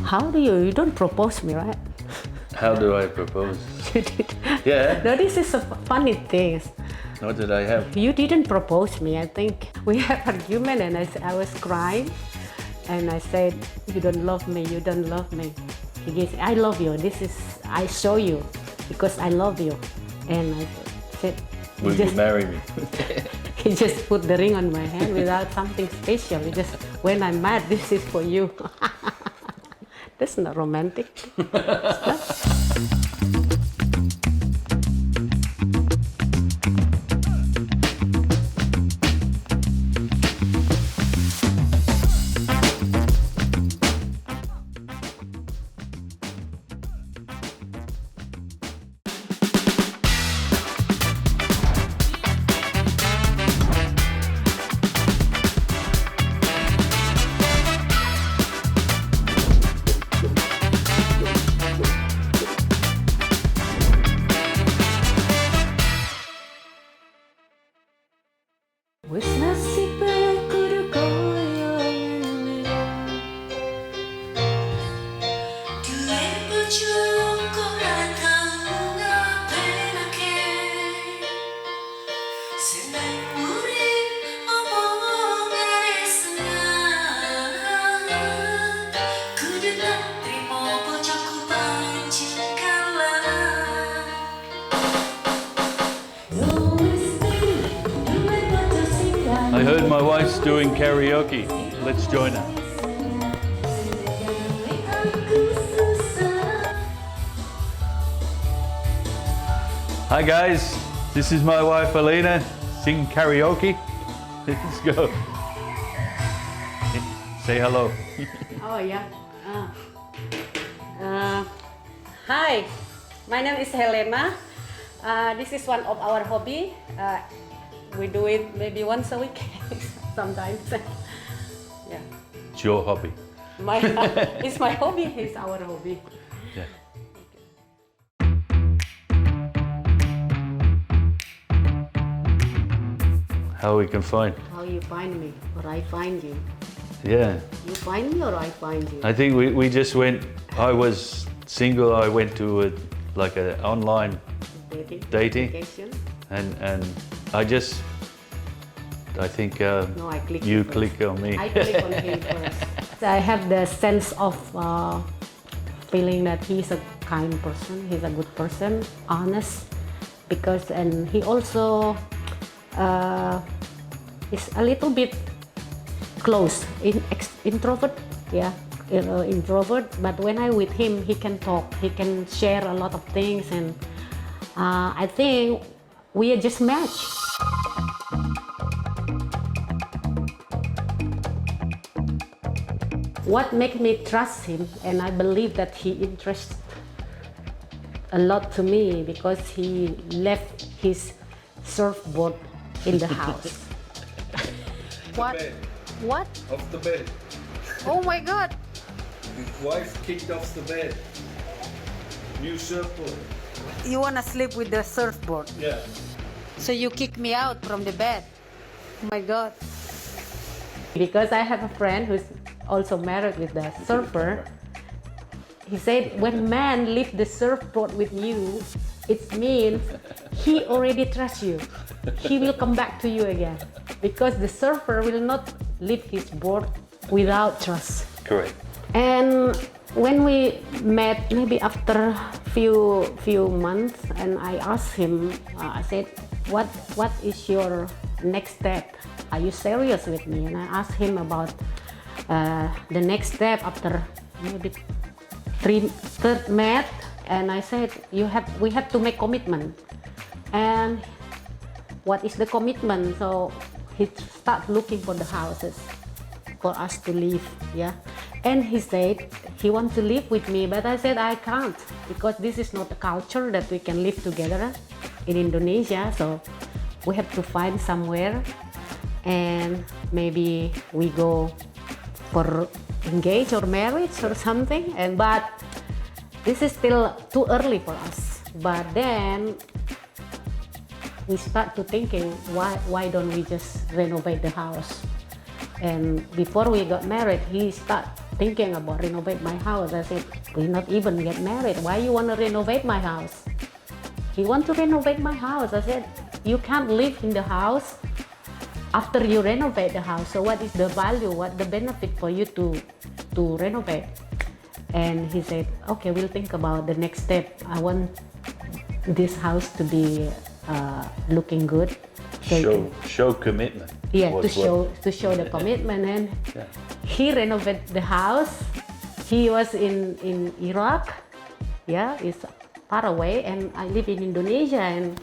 How do you don't propose me, right? How do I propose? You did. Yeah. No, this is a funny thing. What did I have? You didn't propose me. I think we had argument and I was crying and I said, you don't love me, you don't love me. He goes, I love you. I show you because I love you. And I said, Will you marry me? he just put the ring on my hand without something special. He just, when I'm mad, this is for you. That's not romantic. Wis nasibe kudu koyo ngene. Duwe bojo kok ora tau ngapenake. Seneng urip omongane seneng. Kudu tak trimo bojoku pancen kalah. I heard my wife's doing karaoke. Let's join her. Hi guys, this is my wife Helena. Sing karaoke. Let's go. Say hello. Oh yeah. Hi, my name is Helena. This is one of our hobby. We do it maybe once a week, sometimes. Yeah. It's your hobby. It's my hobby. It's our hobby. Yeah. How we can find? How you find me, or I find you? Yeah. You find me, or I find you? I think we just went. I was single. I went to an online dating. Application. And I think No, I click you first. click on me. I click on him first. I have the sense of feeling that he's a kind person, he's a good person, honest, and he also is a little bit close, introvert, yeah, introvert. But when I'm with him, he can talk, he can share a lot of things, and I think we are just matched. What makes me trust him, and I believe that he interests a lot to me because he left his surfboard in the house. What? Bed. What? Off the bed. Oh my God! His wife kicked off the bed. New surfboard. You wanna sleep with the surfboard? Yeah. So you kick me out from the bed? Oh my God! Because I have a friend who's also married with the surfer. He said when man leave the surfboard with you, it means he already trusts you. He will come back to you again because the surfer will not leave his board without trust. Correct. And when we met, maybe after few months, and I asked him, I said, what is your next step? Are you serious with me? And I asked him about the next step after maybe third met, and I said, we have to make commitment. And what is the commitment? So he started looking for the houses for us to live, yeah. And he said he wants to live with me, but I said I can't because this is not a culture that we can live together in Indonesia. So we have to find somewhere, and maybe we go for engage or marriage or something. But this is still too early for us. But then we start to thinking, why don't we just renovate the house? And before we got married, he started thinking about renovate my house. I said, we not even get married. Why you want to renovate my house? He want to renovate my house. I said, you can't live in the house after you renovate the house. So what is the value? What the benefit for you to renovate? And he said, okay, we'll think about the next step. I want this house to be looking good. Show commitment. Yeah, was to show the commitment. And he renovated the house. He was in Iraq. Yeah, it's far away, and I live in Indonesia, and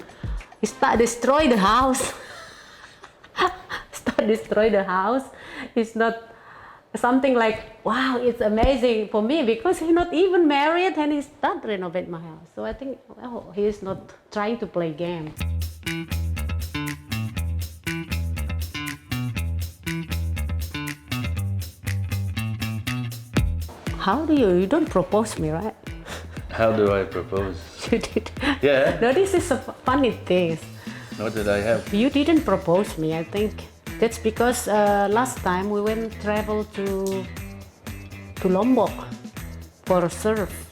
he start destroy the house. Destroy the house. It's not something like, wow, it's amazing for me, because he's not even married and he start renovate my house. So I think, well, he is not trying to play game. How do you don't propose me, right? How do I propose? You did. Yeah. No, this is a funny thing. What did I have? You didn't propose me, I think. That's because last time we went travel to Lombok for surf.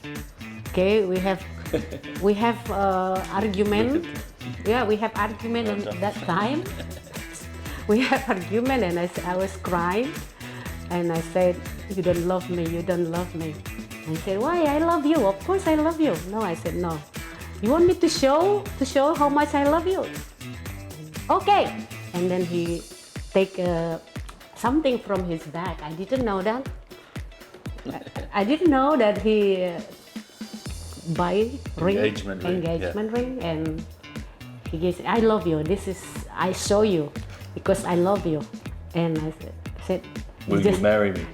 Okay, we have argument. Yeah, we have argument at that time. We have argument, and I was crying, and I said, you don't love me, you don't love me. I said, why? I love you. Of course I love you. No, I said, no. You want me to show how much I love you? Okay. And then he take something from his bag. I didn't know that. I didn't know that he buy engagement ring, and he gives, I love you. This is, I show you because I love you. And I said, will you marry me?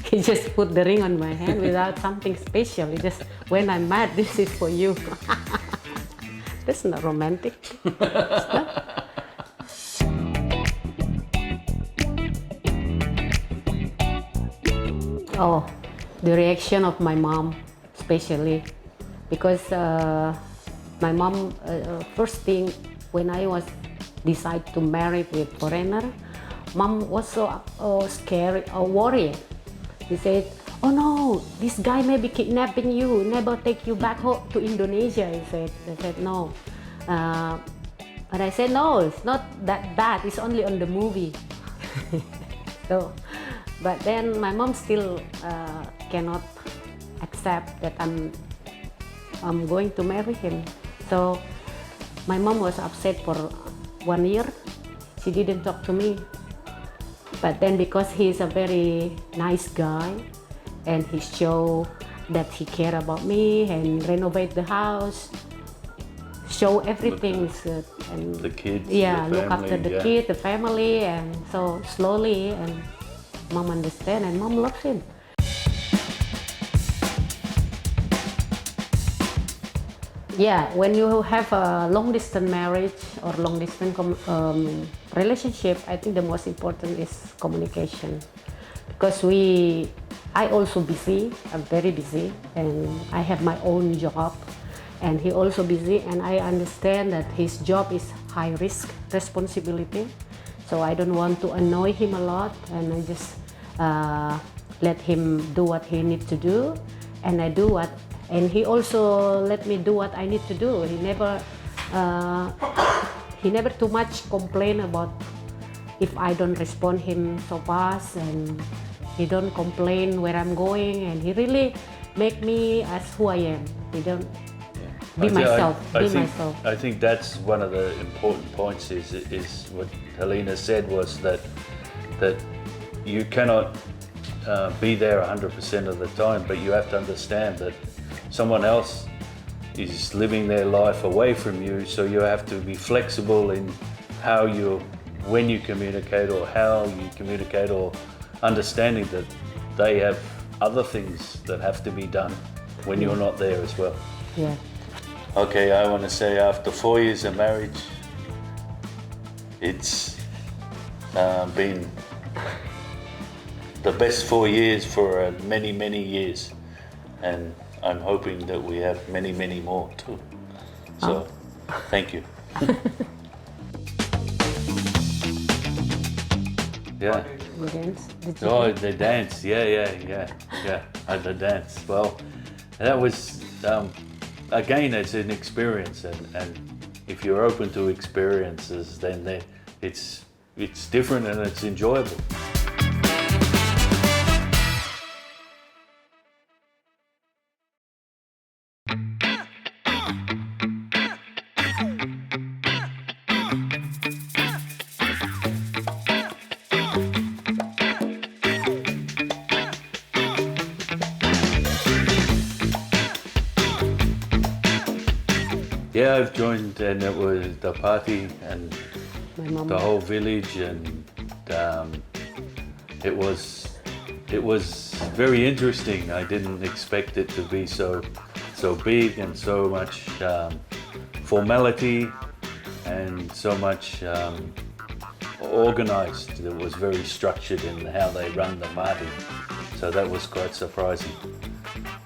He just put the ring on my hand without something special. He just, when I'm mad, this is for you. That's not romantic. It's not. Oh, the reaction of my mom, especially, because my mom, first thing when I was decide to marry with foreigner, mom was so scared or worried. He said, oh no, this guy may be kidnapping you, never take you back home to Indonesia. He said, I said no. But I said, no, it's not that bad, it's only on the movie. So, but then my mom still cannot accept that I'm going to marry him. So my mom was upset for 1 year. She didn't talk to me. But then because he's a very nice guy and he showed that he cared about me and renovate the house, show everything, and the kids, yeah, the look family, after the kids, the family, and so slowly, and mom understand and mom loves him. Yeah, when you have a long distance marriage or long distance relationship, I think the most important is communication, because I also busy, I'm very busy, and I have my own job, and he also busy, and I understand that his job is high risk responsibility, so I don't want to annoy him a lot, and I just let him do what he needs to do, and I do what. And he also let me do what I need to do. He never too much complain about if I don't respond him so fast, and he don't complain where I'm going, and he really make me as who I am. He don't be myself. I think that's one of the important points. Is what Helena said, was that you cannot be there 100% of the time, but you have to understand that someone else is living their life away from you, so you have to be flexible in when you communicate, or how you communicate, or understanding that they have other things that have to be done when you're not there as well. Yeah. Okay, I want to say after 4 years of marriage, it's been the best 4 years for many, many years, and I'm hoping that we have many, many more too. So, thank you. Yeah. You dance? Did you? Oh, the dance, yeah. The dance. Well, that was again, it's an experience, and if you're open to experiences, then it's different and it's enjoyable. Yeah, I've joined, and it was the party and My mom. the whole village, and it was very interesting. I didn't expect it to be so big and so much formality and so much organized. It was very structured in how they run the party, so that was quite surprising.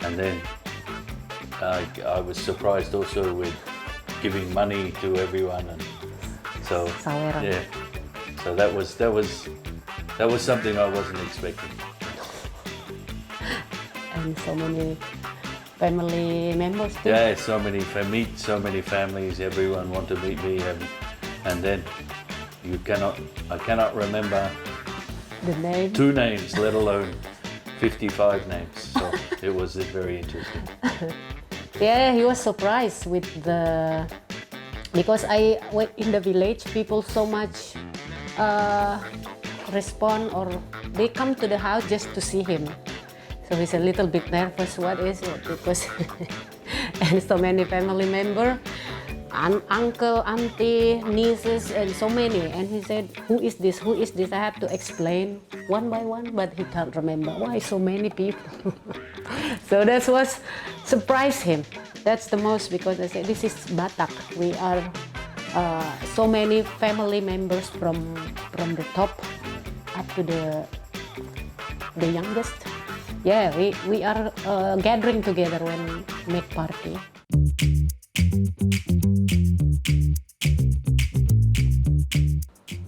And then I was surprised also with giving money to everyone, and so Saweran. yeah, so that was something I wasn't expecting. And so many family members too. Yeah, meet so many families. Everyone want to meet me, and then I cannot remember The name. 2 names, let alone 55 names. So it was very interesting. Yeah, he was surprised with because I went in the village, people so much respond, or they come to the house just to see him. So he's a little bit nervous. What is it? Because and so many family members, uncle, auntie, nieces, and so many. And he said, "Who is this? Who is this?" I have to explain one by one, but he can't remember. Why so many people? So that was surprised him. That's the most, because I said, this is Batak. We are so many family members from the top up to the youngest. Yeah, we are gathering together when make party.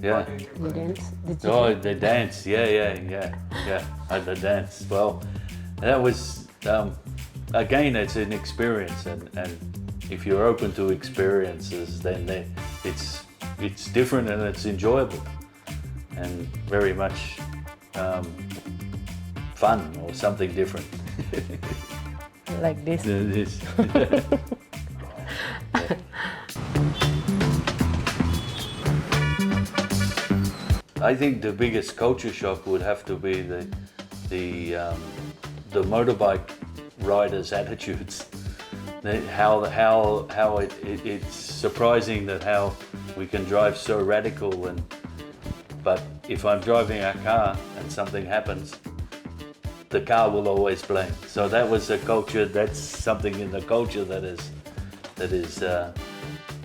Yeah. You dance? Did you? Oh, the dance, yeah. The dance. Well, that was again, it's an experience, and if you're open to experiences, then it's different and it's enjoyable, and very much fun or something different. Like this. This. I think the biggest culture shock would have to be the motorbike riders' attitudes. How it's surprising that how we can drive so radical, but if I'm driving a car and something happens, the car will always blame. So that was a culture. That's something in the culture that is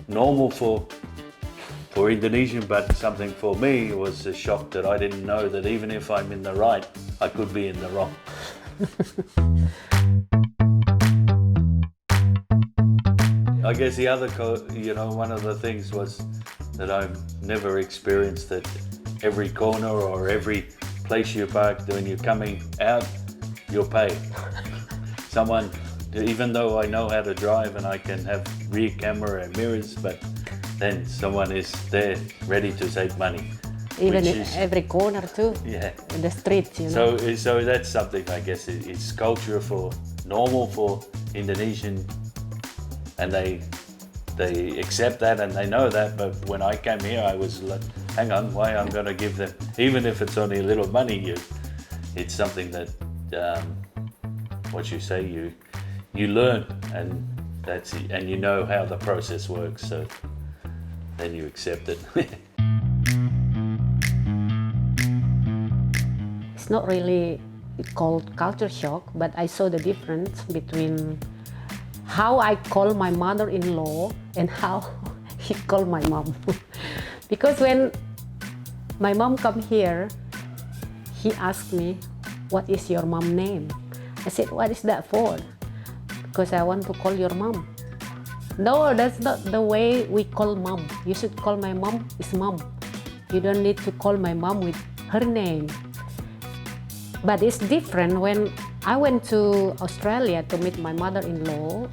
normal for Indonesian, but something for me was a shock that I didn't know that even if I'm in the right, I could be in the wrong. I guess the other, one of the things was that I've never experienced that every corner or every place you park, when you're coming out, you're paid. Someone, even though I know how to drive and I can have rear camera and mirrors, but then someone is there ready to take money. Even in every corner too. Yeah. In the street, you know. So that's something, I guess, it's culture normal for Indonesian, and they accept that and they know that. But when I came here, I was like, hang on, why I'm going to give them, even if it's only a little money, it's something that you learn, and that's it, and you know how the process works, so then you accept it. It's not really called culture shock, but I saw the difference between how I call my mother-in-law and how he called my mom. Because when my mom come here, he asked me, "What is your mom name?" I said, "What is that for?" "Because I want to call your mom." "No, that's not the way we call mom. You should call my mom is mom. You don't need to call my mom with her name. But it's different when I went to Australia to meet my mother-in-law.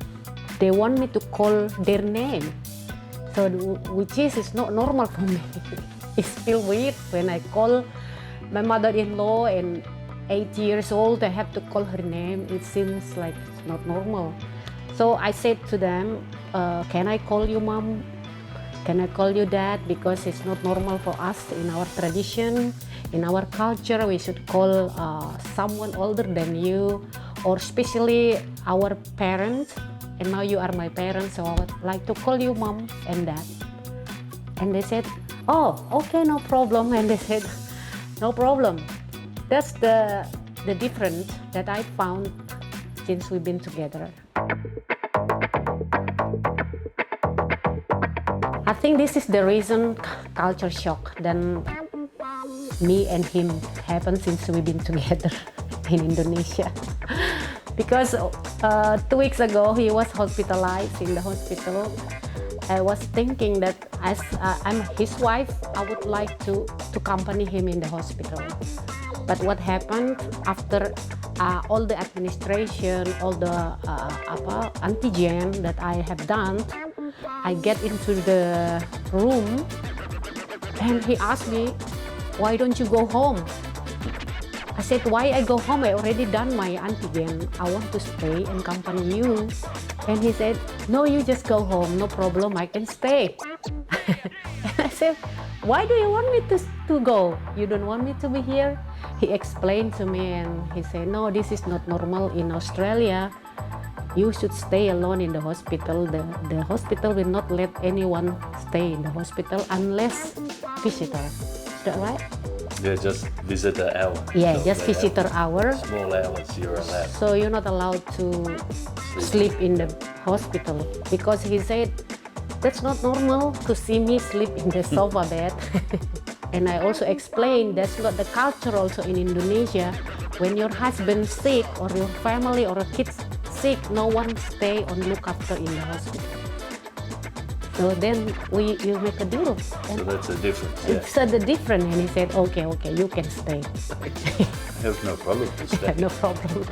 They want me to call their name, so which is not normal for me. It's still weird when I call my mother-in-law and 8 years old, I have to call her name. It seems like it's not normal. So I said to them, can I call you mom? Can I call you dad? Because it's not normal for us in our tradition, in our culture. We should call someone older than you, or especially our parents. And now you are my parents, so I would like to call you mom and dad. And they said, oh, okay, no problem. And they said, no problem. That's the difference that I found since we've been together. I think this is the reason culture shock then me and him happened since we've been together in Indonesia. Because 2 weeks ago he was hospitalized in the hospital. I was thinking that as I'm his wife, I would like to accompany him in the hospital. But what happened after all the administration, all the antigen that I have done, I get into the room and he asked me, why don't you go home? I said, why I go home? I already done my antigen. I want to stay and accompany you. And he said, no, you just go home. No problem, I can stay. And I said, why do you want me to go? You don't want me to be here? He explained to me and he said, no, this is not normal in Australia. You should stay alone in the hospital. The hospital will not let anyone stay in the hospital unless visitor. Is that right? Yeah, just visitor hour. Yeah, So just they visitor have hour. Small hours you're allowed. So you're not allowed to sleep in the hospital because he said that's not normal to see me sleep in the sofa bed. And I also explained that's not the culture also in Indonesia. When your husband sick or your family or a kids sick, no one stay or look after in the hospital. So then you make a deal. And So that's a difference. Yeah. it's the different, and he said, okay, you can stay. I have no problem to stay. No problem.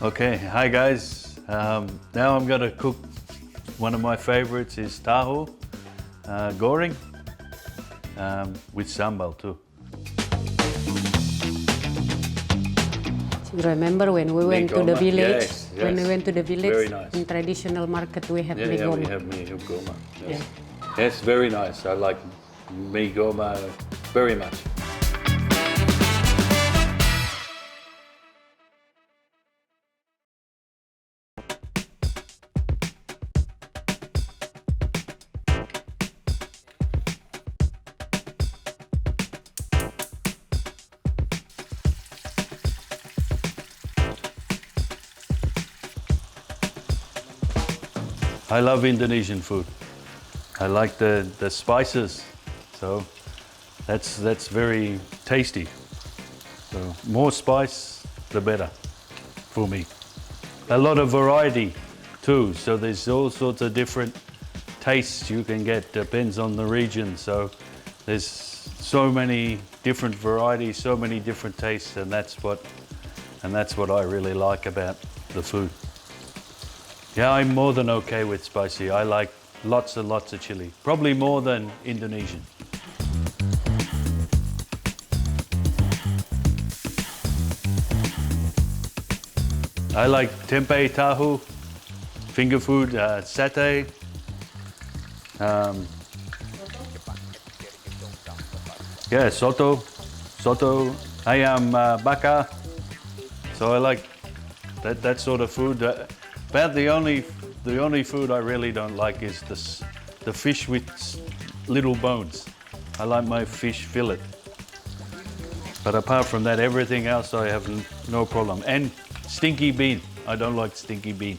Okay, hi guys. Now I'm gonna cook one of my favorites is tahu, goreng, with sambal too. You remember when we went to the Mccormack, village? yes, When we yes. went to the village, Very nice. in traditional market we have Yeah, migoma. we have Mccormack. Yes. Yeah. Yes, very nice. I like Mccormack very much. I love Indonesian food. I like the spices, so that's very tasty. So more spice, the better for me. A lot of variety too, so there's all sorts of different tastes you can get, depends on the region. So there's so many different varieties, so many different tastes, and that's what I really like about the food. Yeah, I'm more than okay with spicy. I like lots and lots of chili, probably more than Indonesian. I like tempeh tahu, finger food, satay. Yeah, soto, ayam bakar. So I like that sort of food. About the only food I really don't like is the fish with little bones. I like my fish fillet. But apart from that, everything else I have no problem. And stinky bean. I don't like stinky bean.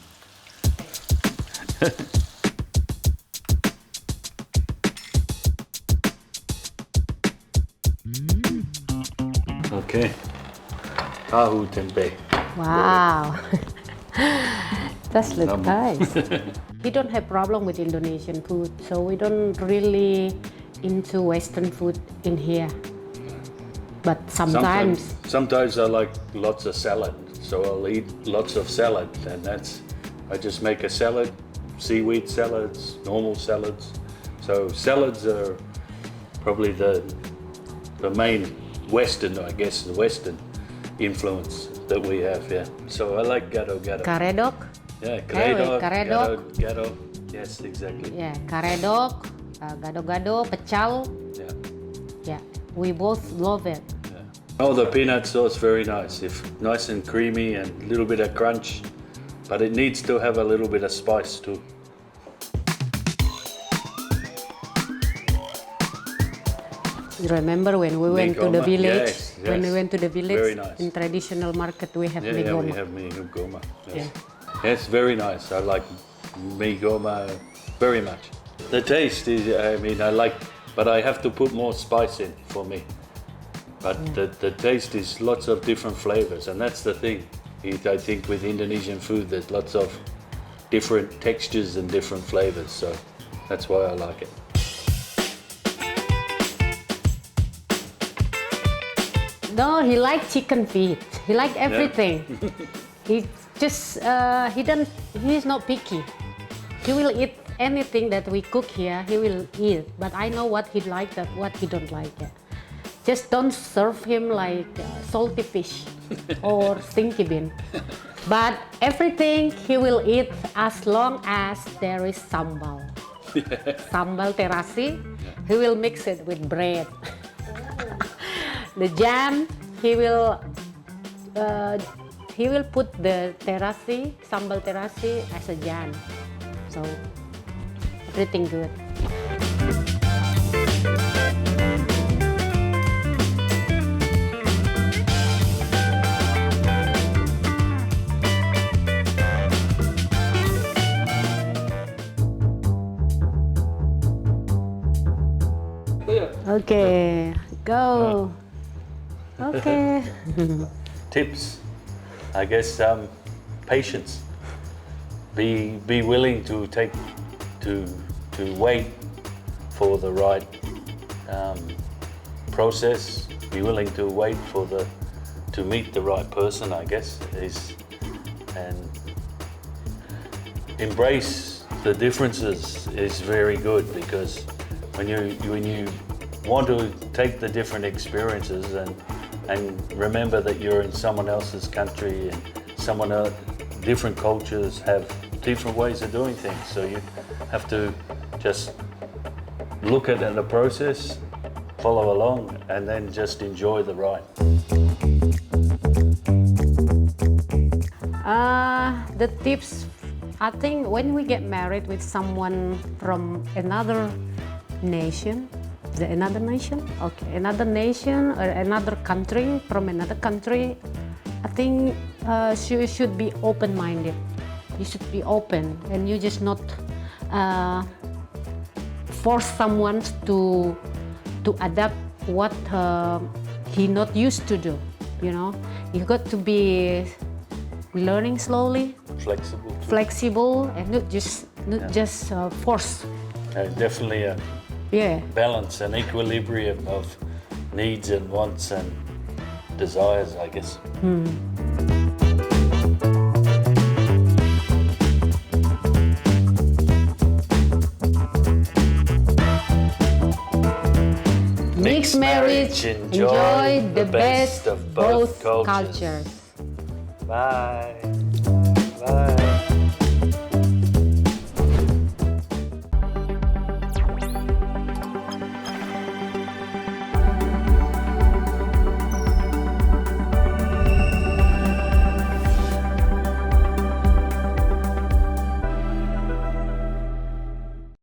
Okay. Tahu tempeh. Wow. That's look nice. We don't have problem with Indonesian food, so we don't really into Western food in here. But sometimes I like lots of salad, so I'll eat lots of salad, and I just make a salad, seaweed salads, normal salads. So salads are probably the main Western, I guess, the Western influence that we have. Yeah. So I like gado-gado. karedok. Yeah, karedok. gado. Yes, exactly. Yeah, karedok, gado-gado, pecel. Yeah. Yeah, we both love it. Oh, the peanut sauce, very nice. If nice and creamy and a little bit of crunch, but it needs to have a little bit of spice too. You remember when we went to the Mccormack, village? yes, When we yes. went to the village, Very nice. in traditional market we have Yeah, we migoma. have Mccormack. Yes. Yeah. Yes, very nice. I like Mccormack very much. The taste is, I like, but I have to put more spice in for me. But the taste is lots of different flavors, and that's the thing. I think with Indonesian food, there's lots of different textures and different flavors, so that's why I like it. No, he liked chicken feet. He liked everything. He just he's not picky. He will eat anything that we cook here. He will eat. But I know what he liked and what he don't like. Just don't serve him like salty fish or stinky bean. But everything he will eat as long as there is sambal. Sambal terasi, he will mix it with bread. The jam, he will put the terasi, sambal terasi as a jam. So everything good. Okay, go. Okay. Tips, I guess, patience. Be willing to wait for the right process. Be willing to wait to meet the right person, I guess, and embrace the differences is very good, because when you want to take the different experiences and remember that you're in someone else's country and different cultures have different ways of doing things. So you have to just look at the process, follow along, and then just enjoy the ride. The tips, I think when we get married with someone from another nation, another nation or another country, from another country, I think you should be open-minded. You should be open, and you just not force someone to adapt what he not used to do. You know, you got to be learning slowly, flexible, and not just force. Definitely a balance and equilibrium of needs and wants and desires, I guess. Mixed marriage, enjoy the best of both cultures. Bye. Bye.